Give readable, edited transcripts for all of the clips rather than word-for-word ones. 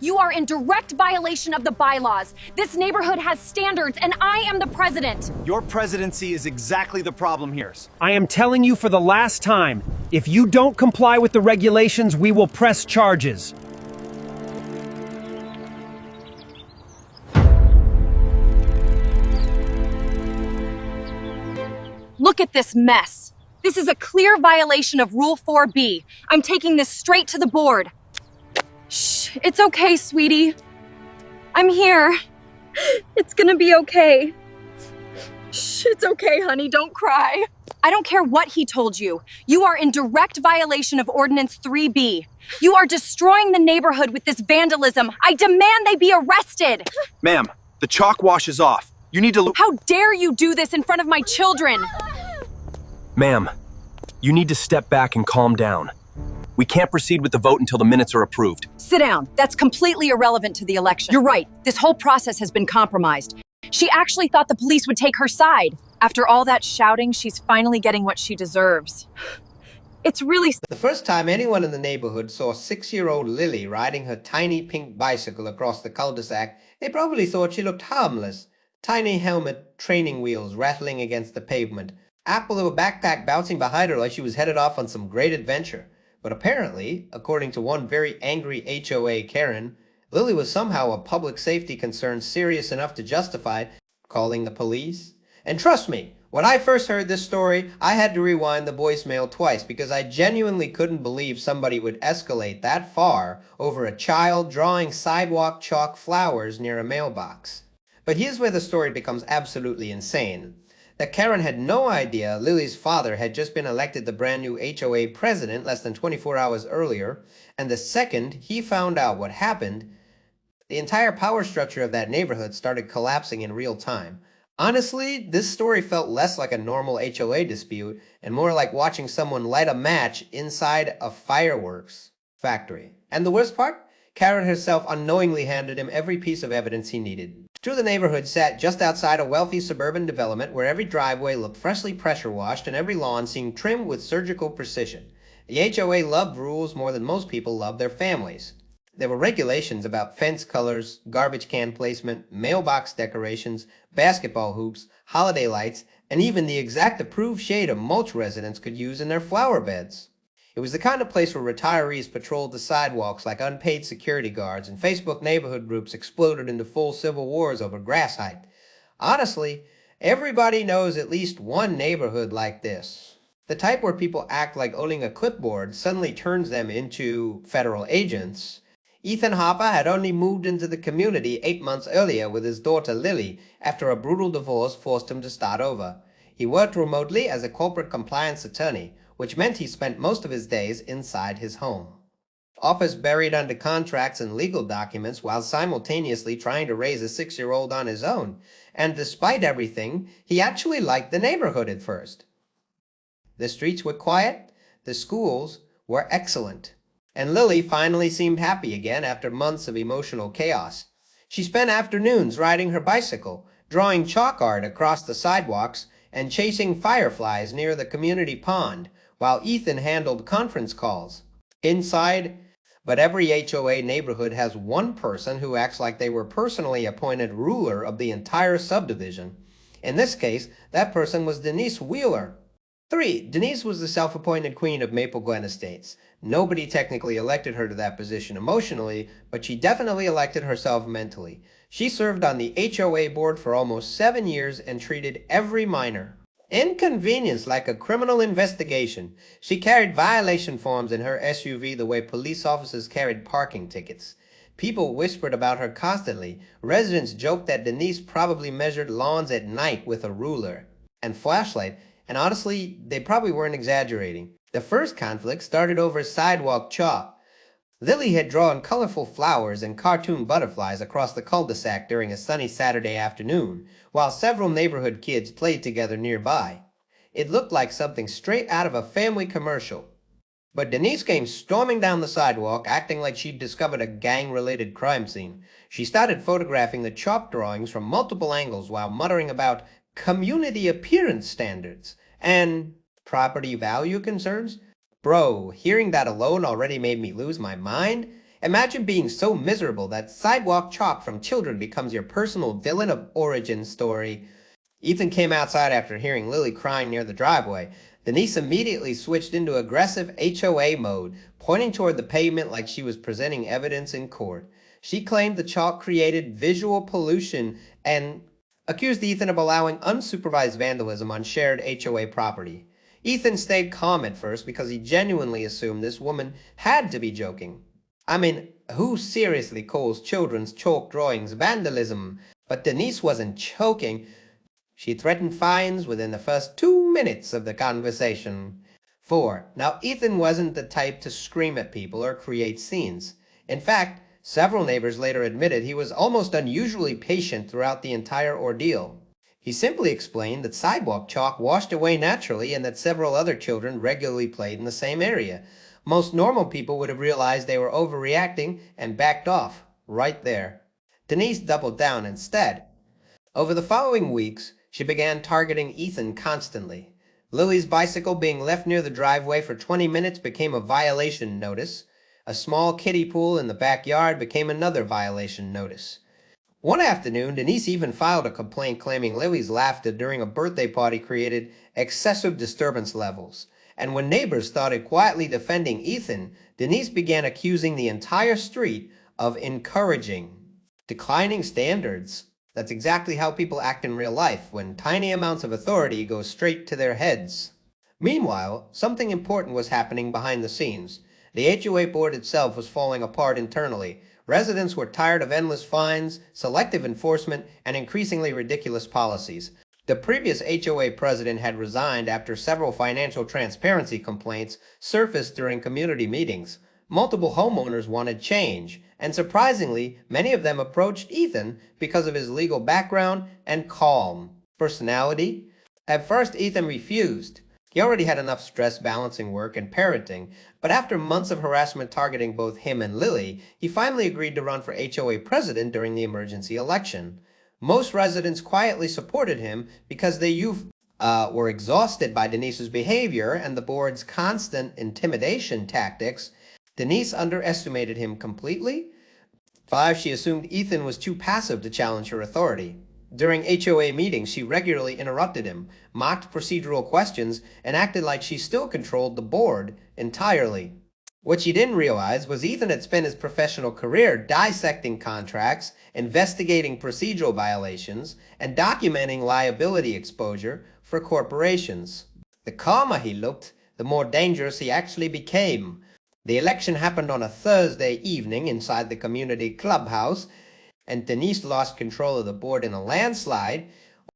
You are in direct violation of the bylaws. This neighborhood has standards, and I am the president. Your presidency is exactly the problem here. I am telling you for the last time, if you don't comply with the regulations, we will press charges. Look at this mess. This is a clear violation of Rule 4B. I'm taking this straight to the board. Shh, it's okay, sweetie. I'm here. It's gonna be okay. Shh, it's okay, honey, don't cry. I don't care what he told you. You are in direct violation of Ordinance 3B. You are destroying the neighborhood with this vandalism. I demand they be arrested. Ma'am, the chalk washes off. You need to How dare you do this in front of my children? Ma'am, you need to step back and calm down. We can't proceed with the vote until the minutes are approved. Sit down. That's completely irrelevant to the election. You're right. This whole process has been compromised. She actually thought the police would take her side. After all that shouting, she's finally getting what she deserves. It's really... The first time anyone in the neighborhood saw 6-year-old Lily riding her tiny pink bicycle across the cul-de-sac, they probably thought she looked harmless. Tiny helmet, training wheels rattling against the pavement. Apple of a backpack bouncing behind her like she was headed off on some great adventure. But apparently, according to one very angry HOA Karen, Lily was somehow a public safety concern serious enough to justify calling the police. And trust me, when I first heard this story, I had to rewind the voicemail twice because I genuinely couldn't believe somebody would escalate that far over a child drawing sidewalk chalk flowers near a mailbox. But here's where the story becomes absolutely insane. That Karen had no idea Lily's father had just been elected the brand new HOA president less than 24 hours earlier, and the second he found out what happened, the entire power structure of that neighborhood started collapsing in real time. Honestly, this story felt less like a normal HOA dispute and more like watching someone light a match inside a fireworks factory. And the worst part? Karen herself unknowingly handed him every piece of evidence he needed. True, the neighborhood sat just outside a wealthy suburban development where every driveway looked freshly pressure washed and every lawn seemed trimmed with surgical precision. The HOA loved rules more than most people loved their families. There were regulations about fence colors, garbage can placement, mailbox decorations, basketball hoops, holiday lights, and even the exact approved shade of mulch residents could use in their flower beds. It was the kind of place where retirees patrolled the sidewalks like unpaid security guards, and Facebook neighborhood groups exploded into full civil wars over grass height. Honestly, everybody knows at least one neighborhood like this. The type where people act like owning a clipboard suddenly turns them into federal agents. Ethan Hopper had only moved into the community 8 months earlier with his daughter Lily after a brutal divorce forced him to start over. He worked remotely as a corporate compliance attorney, which meant he spent most of his days inside his home. Office buried under contracts and legal documents while simultaneously trying to raise a 6-year-old on his own. And despite everything, he actually liked the neighborhood at first. The streets were quiet, the schools were excellent. And Lily finally seemed happy again after months of emotional chaos. She spent afternoons riding her bicycle, drawing chalk art across the sidewalks, and chasing fireflies near the community pond, while Ethan handled conference calls. Inside, but every HOA neighborhood has one person who acts like they were personally appointed ruler of the entire subdivision. In this case, that person was Denise Wheeler. 3. Denise was the self-appointed queen of Maple Glen Estates. Nobody technically elected her to that position emotionally, but she definitely elected herself mentally. She served on the HOA board for almost 7 years and treated every minor inconvenience like a criminal investigation. She carried violation forms in her SUV the way police officers carried parking tickets. People whispered about her constantly. Residents joked that Denise probably measured lawns at night with a ruler and flashlight, and honestly, they probably weren't exaggerating. The first conflict started over sidewalk chalk. Lily had drawn colorful flowers and cartoon butterflies across the cul-de-sac during a sunny Saturday afternoon, while several neighborhood kids played together nearby. It looked like something straight out of a family commercial. But Denise came storming down the sidewalk, acting like she'd discovered a gang-related crime scene. She started photographing the chalk drawings from multiple angles while muttering about community appearance standards and property value concerns. Bro, hearing that alone already made me lose my mind. Imagine being so miserable that sidewalk chalk from children becomes your personal villain of origin story. Ethan came outside after hearing Lily crying near the driveway. Denise immediately switched into aggressive HOA mode, pointing toward the pavement like she was presenting evidence in court. She claimed the chalk created visual pollution and accused Ethan of allowing unsupervised vandalism on shared HOA property. Ethan stayed calm at first because he genuinely assumed this woman had to be joking. I mean, who seriously calls children's chalk drawings vandalism? But Denise wasn't joking. She threatened fines within the first 2 minutes of the conversation. 4. Now, Ethan wasn't the type to scream at people or create scenes. In fact, several neighbors later admitted he was almost unusually patient throughout the entire ordeal. He simply explained that sidewalk chalk washed away naturally and that several other children regularly played in the same area. Most normal people would have realized they were overreacting and backed off right there. Denise doubled down instead. Over the following weeks, she began targeting Ethan constantly. Lily's bicycle being left near the driveway for 20 minutes became a violation notice. A small kiddie pool in the backyard became another violation notice. One afternoon, Denise even filed a complaint claiming Lily's laughter during a birthday party created excessive disturbance levels. And when neighbors started quietly defending Ethan, Denise began accusing the entire street of encouraging declining standards. That's exactly how people act in real life when tiny amounts of authority go straight to their heads. Meanwhile, something important was happening behind the scenes. The HOA board itself was falling apart internally. Residents were tired of endless fines, selective enforcement, and increasingly ridiculous policies. The previous HOA president had resigned after several financial transparency complaints surfaced during community meetings. Multiple homeowners wanted change, and surprisingly, many of them approached Ethan because of his legal background and calm personality. At first, Ethan refused. He already had enough stress balancing work and parenting, but after months of harassment targeting both him and Lily, he finally agreed to run for HOA president during the emergency election. Most residents quietly supported him because they were exhausted by Denise's behavior and the board's constant intimidation tactics. Denise underestimated him completely. 5. She assumed Ethan was too passive to challenge her authority. During HOA meetings, she regularly interrupted him, mocked procedural questions, and acted like she still controlled the board entirely. What she didn't realize was Ethan had spent his professional career dissecting contracts, investigating procedural violations, and documenting liability exposure for corporations. The calmer he looked, the more dangerous he actually became. The election happened on a Thursday evening inside the community clubhouse, and Denise lost control of the board in a landslide.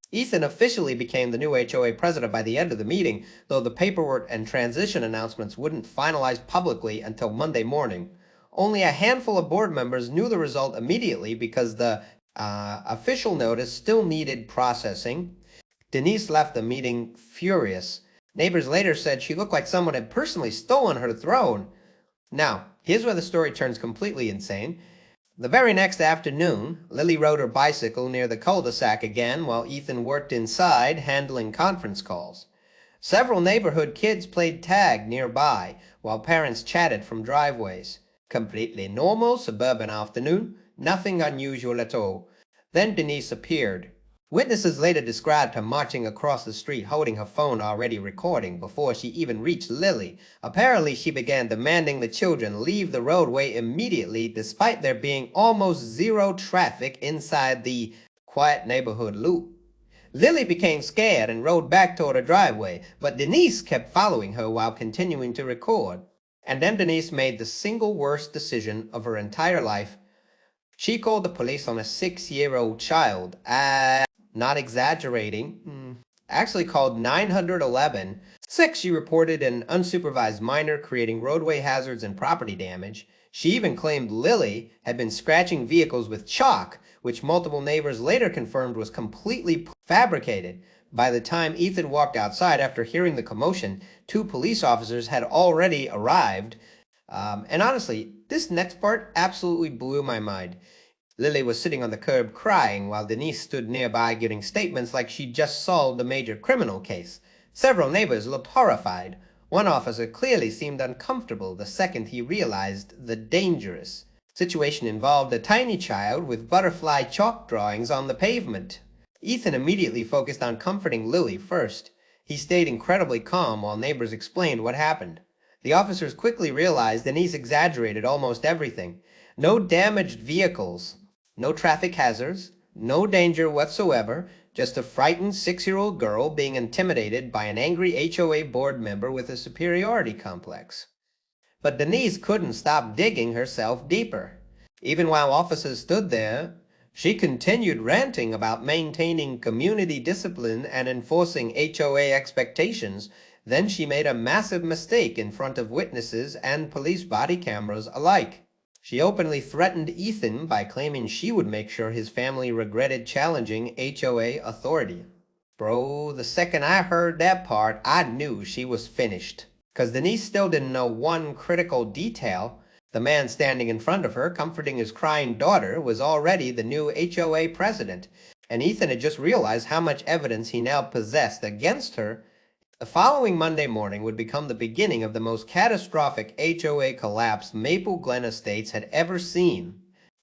Ethan officially became the new HOA president by the end of the meeting, though the paperwork and transition announcements wouldn't finalize publicly until Monday morning. Only a handful of board members knew the result immediately because the official notice still needed processing. Denise left the meeting furious. Neighbors later said she looked like someone had personally stolen her throne. Now, here's where the story turns completely insane. The very next afternoon, Lily rode her bicycle near the cul-de-sac again while Ethan worked inside handling conference calls. Several neighborhood kids played tag nearby while parents chatted from driveways. Completely normal suburban afternoon, nothing unusual at all. Then Denise appeared. Witnesses later described her marching across the street holding her phone already recording before she even reached Lily. Apparently she began demanding the children leave the roadway immediately despite there being almost zero traffic inside the quiet neighborhood loop. Lily became scared and rode back toward her driveway, but Denise kept following her while continuing to record. And then Denise made the single worst decision of her entire life. She called the police on a 6-year-old child. Not exaggerating, actually called 911. 6, she reported an unsupervised minor creating roadway hazards and property damage. She even claimed Lily had been scratching vehicles with chalk, which multiple neighbors later confirmed was completely fabricated. By the time Ethan walked outside after hearing the commotion, 2 police officers had already arrived. And honestly, this next part absolutely blew my mind. Lily was sitting on the curb crying while Denise stood nearby giving statements like she'd just solved a major criminal case. Several neighbors looked horrified. One officer clearly seemed uncomfortable the second he realized the dangerous Situation involved a tiny child with butterfly chalk drawings on the pavement. Ethan immediately focused on comforting Lily first. He stayed incredibly calm while neighbors explained what happened. The officers quickly realized Denise exaggerated almost everything. No damaged vehicles, no traffic hazards, no danger whatsoever, just a frightened 6-year-old girl being intimidated by an angry HOA board member with a superiority complex. But Denise couldn't stop digging herself deeper. Even while officers stood there, she continued ranting about maintaining community discipline and enforcing HOA expectations. Then she made a massive mistake in front of witnesses and police body cameras alike. She openly threatened Ethan by claiming she would make sure his family regretted challenging HOA authority. Bro, the second I heard that part, I knew she was finished. Because Denise still didn't know one critical detail. The man standing in front of her, comforting his crying daughter, was already the new HOA president, and Ethan had just realized how much evidence he now possessed against her. The following Monday morning would become the beginning of the most catastrophic HOA collapse Maple Glen Estates had ever seen.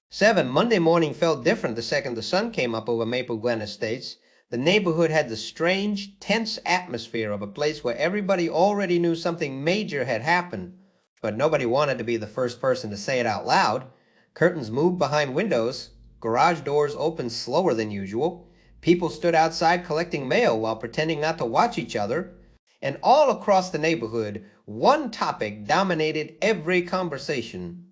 7. Monday morning felt different the second the sun came up over Maple Glen Estates. The neighborhood had the strange, tense atmosphere of a place where everybody already knew something major had happened, but nobody wanted to be the first person to say it out loud. Curtains moved behind windows, garage doors opened slower than usual, people stood outside collecting mail while pretending not to watch each other, and all across the neighborhood, one topic dominated every conversation.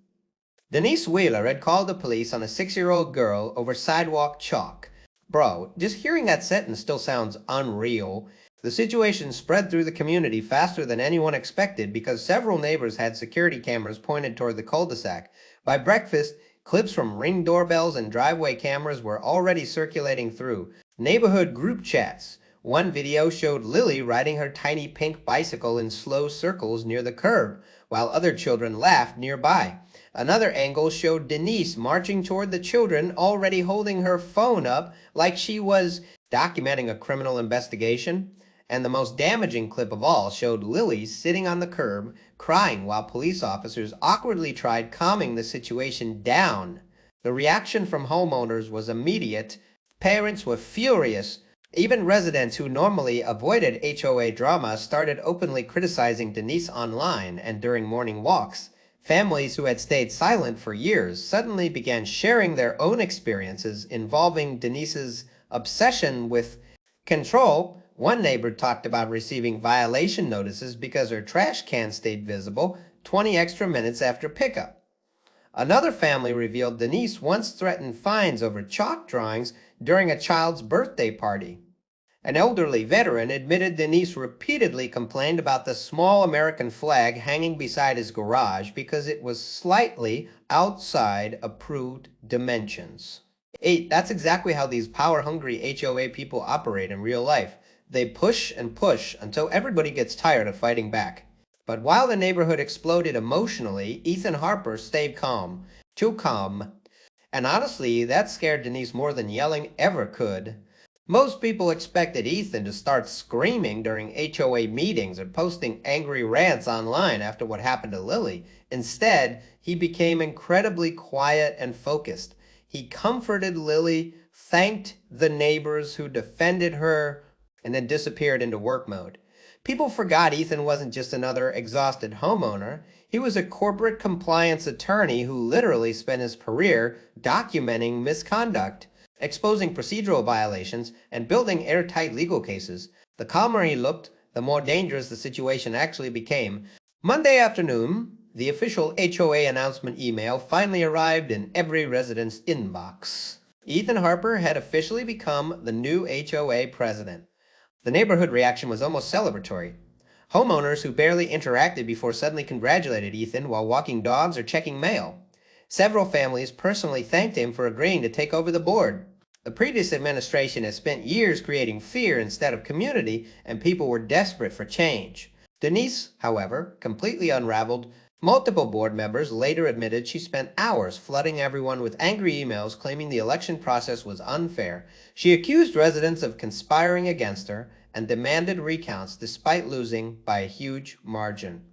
Denise Wheeler had called the police on a 6-year-old girl over sidewalk chalk. Bro, just hearing that sentence still sounds unreal. The situation spread through the community faster than anyone expected because several neighbors had security cameras pointed toward the cul-de-sac. By breakfast, clips from Ring doorbells and driveway cameras were already circulating through neighborhood group chats. One video showed Lily riding her tiny pink bicycle in slow circles near the curb, while other children laughed nearby. Another angle showed Denise marching toward the children, already holding her phone up like she was documenting a criminal investigation. And the most damaging clip of all showed Lily sitting on the curb, crying while police officers awkwardly tried calming the situation down. The reaction from homeowners was immediate. Parents were furious. Even residents who normally avoided HOA drama started openly criticizing Denise online and during morning walks. Families who had stayed silent for years suddenly began sharing their own experiences involving Denise's obsession with control. One neighbor talked about receiving violation notices because her trash can stayed visible 20 extra minutes after pickup. Another family revealed Denise once threatened fines over chalk drawings during a child's birthday party. An elderly veteran admitted Denise repeatedly complained about the small American flag hanging beside his garage because it was slightly outside approved dimensions. 8. That's exactly how these power-hungry HOA people operate in real life. They push and push until everybody gets tired of fighting back. But while the neighborhood exploded emotionally, Ethan Harper stayed calm. Too calm. And honestly, that scared Denise more than yelling ever could. Most people expected Ethan to start screaming during HOA meetings or posting angry rants online after what happened to Lily. Instead, he became incredibly quiet and focused. He comforted Lily, thanked the neighbors who defended her, and then disappeared into work mode. People forgot Ethan wasn't just another exhausted homeowner. He was a corporate compliance attorney who literally spent his career documenting misconduct, exposing procedural violations, and building airtight legal cases. The calmer he looked, the more dangerous the situation actually became. Monday afternoon, the official HOA announcement email finally arrived in every resident's inbox. Ethan Harper had officially become the new HOA president. The neighborhood reaction was almost celebratory. Homeowners who barely interacted before suddenly congratulated Ethan while walking dogs or checking mail. Several families personally thanked him for agreeing to take over the board. The previous administration had spent years creating fear instead of community, and people were desperate for change. Denise, however, completely unraveled. Multiple board members later admitted she spent hours flooding everyone with angry emails claiming the election process was unfair. She accused residents of conspiring against her and demanded recounts despite losing by a huge margin.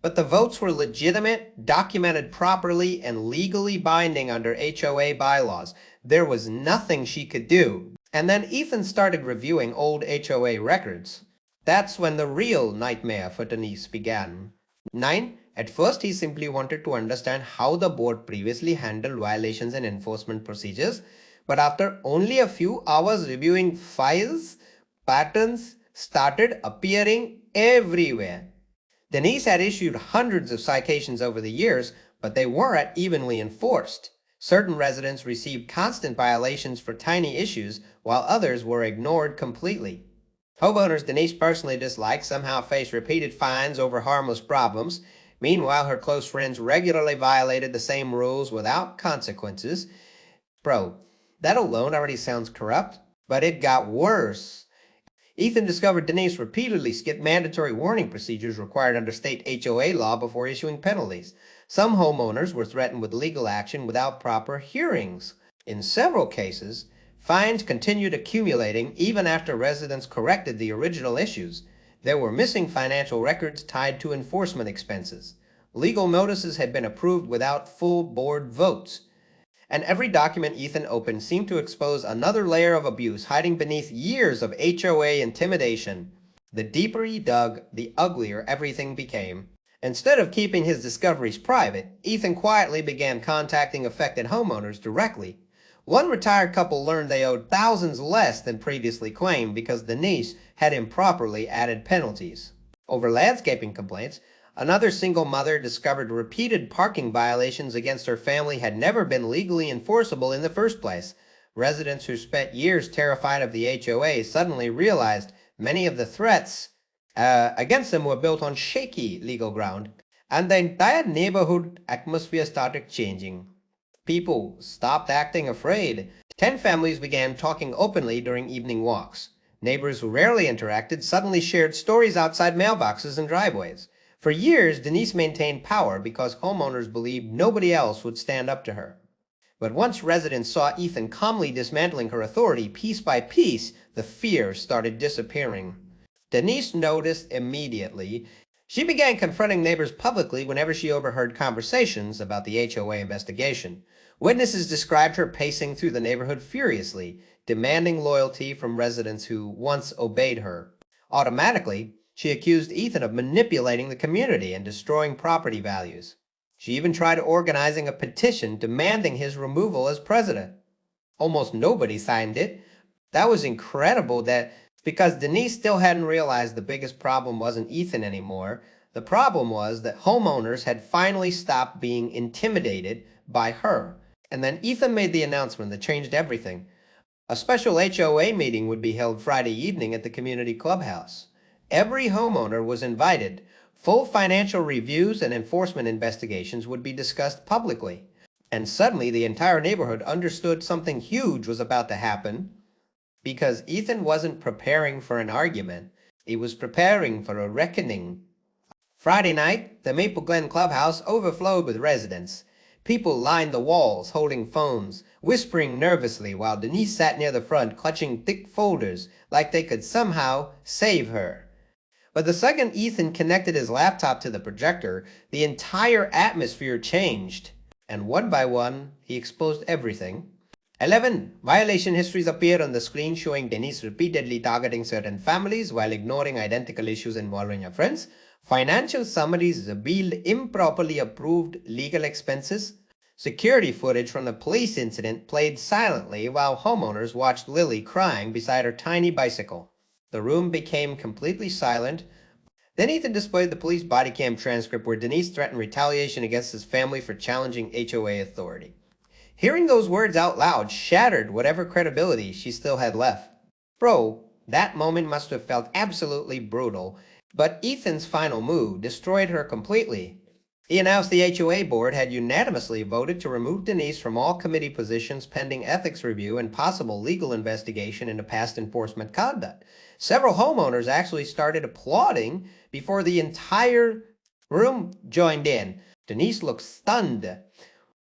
But the votes were legitimate, documented properly, and legally binding under HOA bylaws. There was nothing she could do. And then Ethan started reviewing old HOA records. That's when the real nightmare for Denise began. 9. At first, he simply wanted to understand how the board previously handled violations and enforcement procedures. But after only a few hours reviewing files, patterns started appearing everywhere. Denise had issued hundreds of citations over the years, but they weren't evenly enforced. Certain residents received constant violations for tiny issues, while others were ignored completely. Homeowners Denise personally disliked somehow faced repeated fines over harmless problems. Meanwhile, her close friends regularly violated the same rules without consequences. Bro, that alone already sounds corrupt, but it got worse. Ethan discovered Denise repeatedly skipped mandatory warning procedures required under state HOA law before issuing penalties. Some homeowners were threatened with legal action without proper hearings. In several cases, fines continued accumulating even after residents corrected the original issues. There were missing financial records tied to enforcement expenses. Legal notices had been approved without full board votes. And every document Ethan opened seemed to expose another layer of abuse hiding beneath years of HOA intimidation. The deeper he dug, the uglier everything became. Instead of keeping his discoveries private, Ethan quietly began contacting affected homeowners directly. One retired couple learned they owed thousands less than previously claimed because Denise had improperly added penalties. Over landscaping complaints, another single mother discovered repeated parking violations against her family had never been legally enforceable in the first place. Residents who spent years terrified of the HOA suddenly realized many of the threats against them were built on shaky legal ground, and the entire neighborhood atmosphere started changing. People stopped acting afraid. 10 families began talking openly during evening walks. Neighbors who rarely interacted suddenly shared stories outside mailboxes and driveways. For years, Denise maintained power because homeowners believed nobody else would stand up to her. But once residents saw Ethan calmly dismantling her authority piece by piece, the fear started disappearing. Denise noticed immediately. She began confronting neighbors publicly whenever she overheard conversations about the HOA investigation. Witnesses described her pacing through the neighborhood furiously, demanding loyalty from residents who once obeyed her. Automatically, she accused Ethan of manipulating the community and destroying property values. She even tried organizing a petition demanding his removal as president. Almost nobody signed it. That was incredible because Denise still hadn't realized the biggest problem wasn't Ethan anymore. The problem was that homeowners had finally stopped being intimidated by her. And then Ethan made the announcement that changed everything. A special HOA meeting would be held Friday evening at the community clubhouse. Every homeowner was invited. Full financial reviews and enforcement investigations would be discussed publicly. And suddenly the entire neighborhood understood something huge was about to happen because Ethan wasn't preparing for an argument. He was preparing for a reckoning. Friday night, the Maple Glen clubhouse overflowed with residents. People lined the walls, holding phones, whispering nervously while Denise sat near the front, clutching thick folders like they could somehow save her. But the second Ethan connected his laptop to the projector, the entire atmosphere changed. And one by one, he exposed everything. 11. Violation histories appeared on the screen showing Denise repeatedly targeting certain families while ignoring identical issues involving her friends. Financial summaries revealed improperly approved legal expenses. Security footage from the police incident played silently while homeowners watched Lily crying beside her tiny bicycle. The room became completely silent. Then Ethan displayed the police body cam transcript where Denise threatened retaliation against his family for challenging HOA authority. Hearing those words out loud shattered whatever credibility she still had left. Bro, that moment must have felt absolutely brutal, but Ethan's final move destroyed her completely. He announced the HOA board had unanimously voted to remove Denise from all committee positions pending ethics review and possible legal investigation into past enforcement conduct. Several homeowners actually started applauding before the entire room joined in. Denise looked stunned.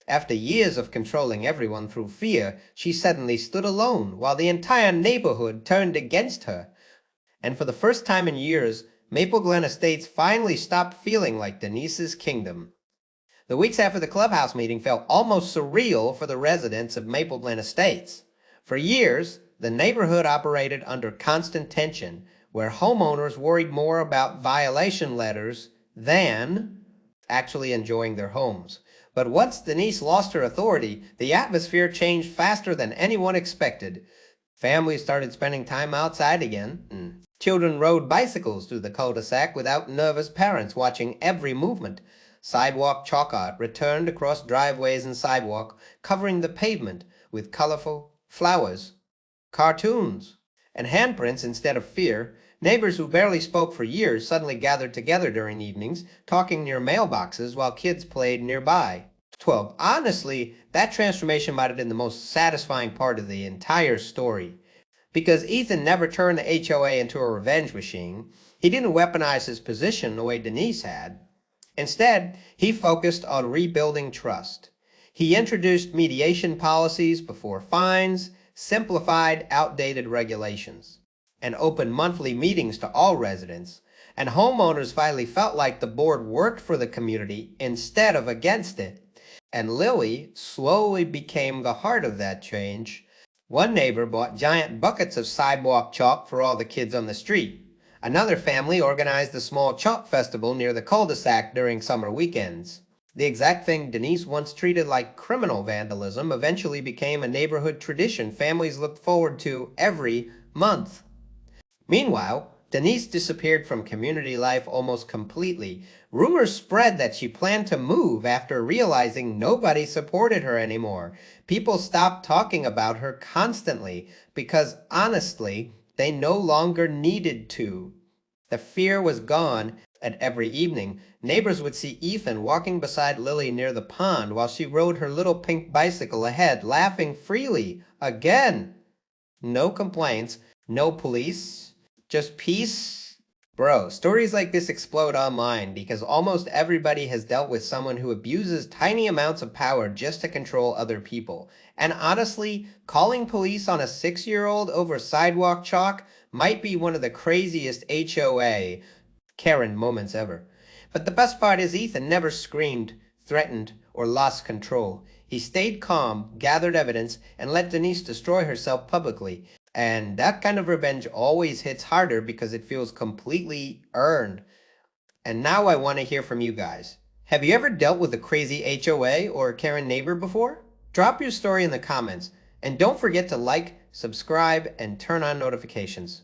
After years of controlling everyone through fear, she suddenly stood alone while the entire neighborhood turned against her. And for the first time in years, Maple Glen Estates finally stopped feeling like Denise's kingdom. The weeks after the clubhouse meeting felt almost surreal for the residents of Maple Glen Estates. For years, the neighborhood operated under constant tension, where homeowners worried more about violation letters than actually enjoying their homes. But once Denise lost her authority, the atmosphere changed faster than anyone expected. Families started spending time outside again, and children rode bicycles through the cul-de-sac without nervous parents watching every movement. Sidewalk chalk art returned across driveways and sidewalk, covering the pavement with colorful flowers, cartoons, and handprints instead of fear. Neighbors who barely spoke for years suddenly gathered together during evenings, talking near mailboxes while kids played nearby. 12. Honestly, that transformation might have been the most satisfying part of the entire story. Because Ethan never turned the HOA into a revenge machine, he didn't weaponize his position the way Denise had. Instead, he focused on rebuilding trust. He introduced mediation policies before fines, simplified outdated regulations, and opened monthly meetings to all residents. And homeowners finally felt like the board worked for the community instead of against it. And Lily slowly became the heart of that change. One neighbor bought giant buckets of sidewalk chalk for all the kids on the street. Another family organized a small chalk festival near the cul-de-sac during summer weekends. The exact thing Denise once treated like criminal vandalism eventually became a neighborhood tradition families looked forward to every month. Meanwhile, Denise disappeared from community life almost completely. Rumors spread that she planned to move after realizing nobody supported her anymore. People stopped talking about her constantly because, honestly, they no longer needed to. The fear was gone, and every evening, neighbors would see Ethan walking beside Lily near the pond while she rode her little pink bicycle ahead, laughing freely. Again! No complaints, no police, just peace. Bro, stories like this explode online because almost everybody has dealt with someone who abuses tiny amounts of power just to control other people. And honestly, calling police on a 6-year-old over sidewalk chalk might be one of the craziest HOA Karen moments ever. But the best part is Ethan never screamed, threatened, or lost control. He stayed calm, gathered evidence, and let Denise destroy herself publicly. And that kind of revenge always hits harder because it feels completely earned. And now I want to hear from you guys. Have you ever dealt with a crazy HOA or Karen neighbor before? Drop your story in the comments. And don't forget to like, subscribe, and turn on notifications.